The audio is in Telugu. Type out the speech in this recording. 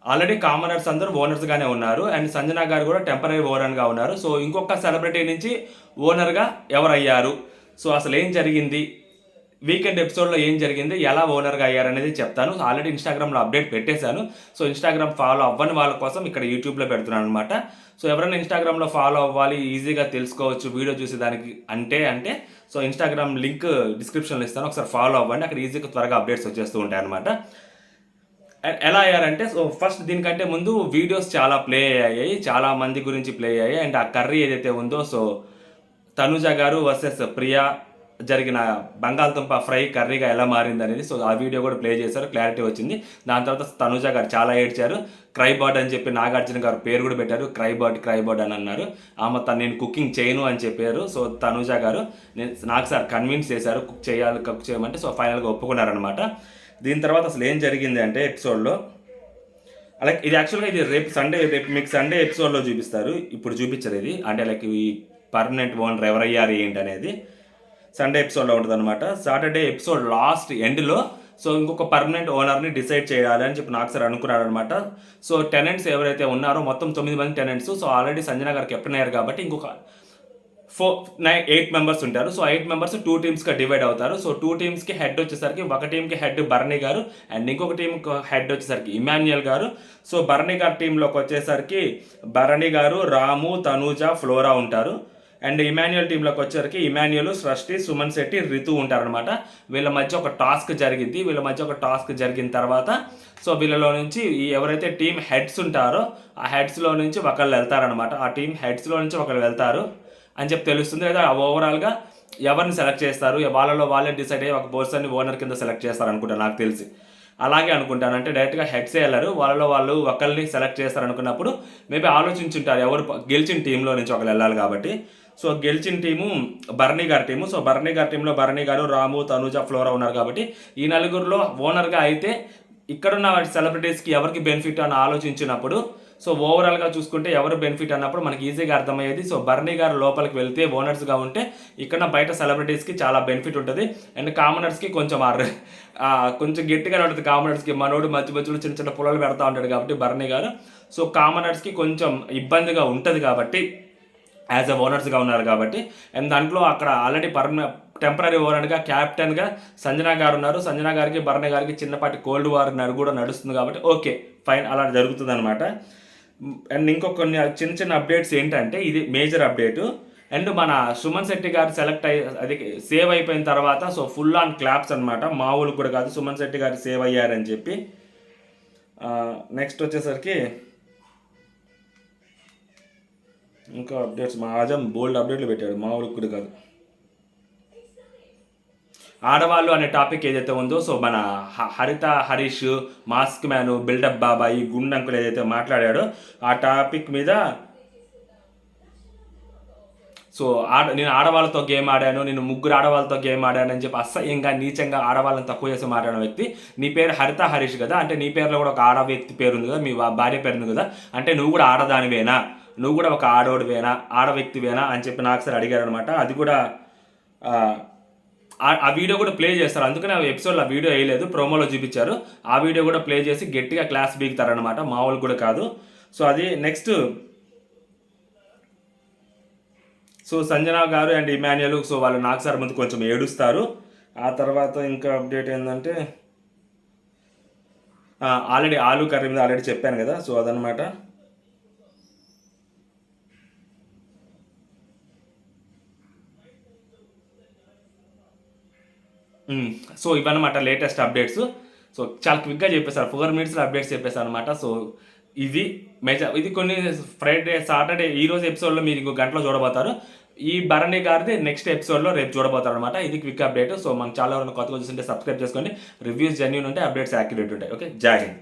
ఆల్రెడీ కామనర్స్ అందరూ ఓనర్స్గానే ఉన్నారు. అండ్ సంజన గారు కూడా టెంపరరీ ఓనర్గా ఉన్నారు. సో ఇంకొక సెలబ్రిటీ నుంచి ఓనర్గా ఎవరయ్యారు, సో అసలు ఏం జరిగింది, వీకెండ్ ఎపిసోడ్లో ఏం జరిగింది, ఎలా ఓనర్గా అయ్యారనేది చెప్తాను. ఆల్రెడీ ఇన్స్టాగ్రామ్లో అప్డేట్ పెట్టేశాను. సో ఇన్స్టాగ్రామ్ ఫాలో అవ్వని వాళ్ళ కోసం ఇక్కడ యూట్యూబ్లో పెడుతున్నాను అనమాట. సో ఎవరైనా ఇన్స్టాగ్రామ్లో ఫాలో అవ్వాలి, ఈజీగా తెలుసుకోవచ్చు వీడియో చూసేదానికి అంటే సో ఇన్స్టాగ్రామ్ లింక్ డిస్క్రిప్షన్లో ఇస్తాను, ఒకసారి ఫాలో అవ్వండి. అక్కడ ఈజీగా త్వరగా అప్డేట్స్ వచ్చేస్తూ ఉంటాయి అనమాట. ఎలా అయ్యారంటే, సో ఫస్ట్ దీనికంటే ముందు వీడియోస్ చాలా ప్లే అయ్యాయి, చాలా మంది గురించి ప్లే అయ్యాయి. అండ్ ఆ కర్రీ ఏదైతే ఉందో, సో తనుజ గారు వర్సెస్ ప్రియా జరిగిన బంగాళదుంప ఫ్రై కర్రీగా ఎలా మారింది అనేది, సో ఆ వీడియో కూడా ప్లే చేశారు, క్లారిటీ వచ్చింది. దాని తర్వాత తనుజ గారు చాలా ఏడ్చారు. క్రైబర్డ్ అని చెప్పి నాగార్జున గారు పేరు కూడా పెట్టారు, క్రైబర్డ్ అని అన్నారు. ఆమె నేను కుకింగ్ చేయను అని చెప్పారు. సో తనుజ గారు నాకు సార్ కన్విన్స్ చేశారు కుక్ చేయమంటే, సో ఫైనల్గా ఒప్పుకున్నారనమాట. దీని తర్వాత అసలు ఏం జరిగింది అంటే ఎపిసోడ్లో, లైక్ ఇది యాక్చువల్గా ఇది రేపు మీకు సండే ఎపిసోడ్లో చూపిస్తారు, ఇప్పుడు చూపించరు ఇది. అంటే లైక్ ఈ పర్మనెంట్ ఓనర్ ఎవరయ్యారు ఏంటి అనేది సండే ఎపిసోడ్లో ఉంటుంది అనమాట. సాటర్డే ఎపిసోడ్ లాస్ట్ ఎండ్లో సో ఇంకొక పర్మనెంట్ ఓనర్ని డిసైడ్ చేయాలి అని చెప్పి నాకు సార్ అనుకున్నాడు అనమాట. సో టెనెంట్స్ ఎవరైతే ఉన్నారో మొత్తం 9 మంది టెనెంట్స్. సో ఆల్రెడీ సంజన గారు కెప్టెన్ అయ్యారు కాబట్టి ఇంకొక 8 మెంబర్స్ ఉంటారు. సో 8 మెంబర్స్ 2 టీమ్స్గా డివైడ్ అవుతారు. సో 2 టీమ్స్కి హెడ్ వచ్చేసరికి ఒక టీంకి హెడ్ భరణి గారు అండ్ ఇంకొక టీంకి హెడ్ వచ్చేసరికి ఇమాన్యుయల్ గారు. సో భరణి గారి టీంలోకి వచ్చేసరికి భరణి గారు, రాము, తనూజ, ఫ్లోరా ఉంటారు. అండ్ ఇమాన్యుయల్ టీంలోకి వచ్చేసరికి ఇమాన్యుయల్, సృష్టి, సుమన్ శెట్టి, రితు ఉంటారనమాట. వీళ్ళ మధ్య ఒక టాస్క్ జరిగింది. వీళ్ళ మధ్య ఒక టాస్క్ జరిగిన తర్వాత సో వీళ్ళలో నుంచి ఎవరైతే టీం హెడ్స్ ఉంటారో ఆ హెడ్స్లో నుంచి ఒకళ్ళు వెళ్తారనమాట. ఆ టీం హెడ్స్లో నుంచి ఒకళ్ళు వెళ్తారు అని చెప్పి తెలుస్తుంది. లేదా ఓవరాల్గా ఎవరిని సెలెక్ట్ చేస్తారు, వాళ్ళలో వాళ్ళే డిసైడ్ అయ్యి ఒక పర్సన్ని ఓనర్ కింద సెలెక్ట్ చేస్తారు అనుకుంటా, నాకు తెలిసి అలాగే అనుకుంటాను. అంటే డైరెక్ట్గా హెడ్సే వెళ్ళరు, వాళ్ళలో వాళ్ళు ఒకరిని సెలెక్ట్ చేస్తారు అనుకున్నప్పుడు మేబీ ఆలోచించుంటారు ఎవరు గెలిచిన టీంలో నుంచి ఒకరు వెళ్ళాలి కాబట్టి. సో గెలిచిన టీము భరణి గారి టీము. సో భరణి గారి టీంలో భరణి గారు, రాము, తనుజ, ఫ్లోరా ఉన్నారు కాబట్టి ఈ నలుగురిలో ఓనర్గా అయితే ఇక్కడున్న సెలబ్రిటీస్కి ఎవరికి బెనిఫిట్ అని ఆలోచించినప్పుడు సో ఓవరాల్గా చూసుకుంటే ఎవరు బెనిఫిట్ అన్నప్పుడు మనకి ఈజీగా అర్థమయ్యేది. సో భరణి గారు లోపలికి వెళ్తే ఓనర్స్గా ఉంటే ఇక్కడ బయట సెలబ్రిటీస్కి చాలా బెనిఫిట్ ఉంటుంది. అండ్ కామనర్స్కి కొంచెం కొంచెం గట్టిగా ఉంటుంది. కామనర్స్కి మనోడు మధ్యలో చిన్న చిన్న పొలాలు పెడతా ఉంటాడు కాబట్టి భరణి గారు. సో కామనర్స్కి కొంచెం ఇబ్బందిగా ఉంటుంది కాబట్టి యాజ్ అ ఓనర్స్గా ఉన్నారు కాబట్టి. అండ్ దాంట్లో అక్కడ ఆల్రెడీ టెంపరీ ఓనర్గా క్యాప్టెన్గా సంజన గారు ఉన్నారు. సంజన గారికి భరణి గారికి చిన్నపాటి కోల్డ్ వార్ కూడా నడుస్తుంది కాబట్టి ఓకే ఫైన్, అలా జరుగుతుంది అనమాట. అండ్ ఇంకొక కొన్ని చిన్న చిన్న అప్డేట్స్ ఏంటంటే ఇది మేజర్ అప్డేటు. అండ్ మన సుమన్ శెట్టి గారు అది సేవ్ అయిపోయిన తర్వాత సో ఫుల్ ఆన్ క్లాప్స్ అనమాట, మామూలు కూడా కాదు. సుమన్ శెట్టి గారు సేవ్ అయ్యారని చెప్పి. నెక్స్ట్ వచ్చేసరికి ఇంకా అప్డేట్స్ మా ఆజం బోల్డ్ అప్డేట్లు పెట్టాడు, మామూలు కూడా కాదు. ఆడవాళ్ళు అనే టాపిక్ ఏదైతే ఉందో సో మన హరిత హరీష్, మాస్క్ మ్యాను, బిల్డప్ బాబాయి, గుండంకులు ఏదైతే మాట్లాడాడో ఆ టాపిక్ మీద సో నేను ఆడవాళ్ళతో గేమ్ ఆడాను, నేను 3 ఆడవాళ్ళతో గేమ్ ఆడాను అని చెప్పి అసహ్యంగా నీచంగా ఆడవాళ్ళని తక్కువ చేసి మాట్లాడిన వ్యక్తి. నీ పేరు హరిత హరీష్ కదా, అంటే నీ పేరులో కూడా ఒక ఆడ వ్యక్తి పేరు ఉంది కదా, మీ భార్య పేరు ఉంది కదా, అంటే నువ్వు కూడా ఆడదానివేనా, నువ్వు కూడా ఒక ఆడోడివేనా, ఆడ వ్యక్తివేనా అని చెప్పి నాకు సార్ అడిగారు అనమాట. అది కూడా ఆ వీడియో కూడా ప్లే చేస్తారు, అందుకని ఆ ఎపిసోడ్లో ఆ వీడియో వేయలేదు, ప్రోమోలో చూపించారు. ఆ వీడియో కూడా ప్లే చేసి గట్టిగా క్లాస్ బీగుతారనమాట, మామూలు కూడా కాదు. సో అది నెక్స్ట్. సో సంజన గారు అండ్ ఇమాన్యుయల్ సో వాళ్ళు నాకు సార్ ముందు కొంచెం ఏడుస్తారు. ఆ తర్వాత ఇంకా అప్డేట్ ఏంటంటే ఆల్రెడీ ఆలు కర్రీ మీద ఆల్రెడీ చెప్పాను కదా, సో అదనమాట. సో ఇవన్నమాట లేటెస్ట్ అప్డేట్స్. సో చాలా క్విక్గా చెప్పేశారు, 4 మినిట్స్లో అప్డేట్స్ చెప్పేశారు అనమాట. సో ఇది ఇది కొన్ని ఫ్రైడే సాటర్డే ఈరోజు ఎపిసోడ్లో మీరు ఇంకో గంటలో చూడబోతారు. ఈ భరణి గారిది నెక్స్ట్ ఎపిసోడ్లో రేపు చూడబోతారు అనమాట. ఇది క్విక్ అప్డేట్. సో మన ఛానల్ కొత్తగా చూస్తుంటే సబ్స్క్రైబ్ చేసుకోండి. రివ్యూస్ జెన్యూన్ ఉంటాయి, అప్డేట్స్ యాక్యురేట్ ఉంటాయి. ఓకే, జై హింద్.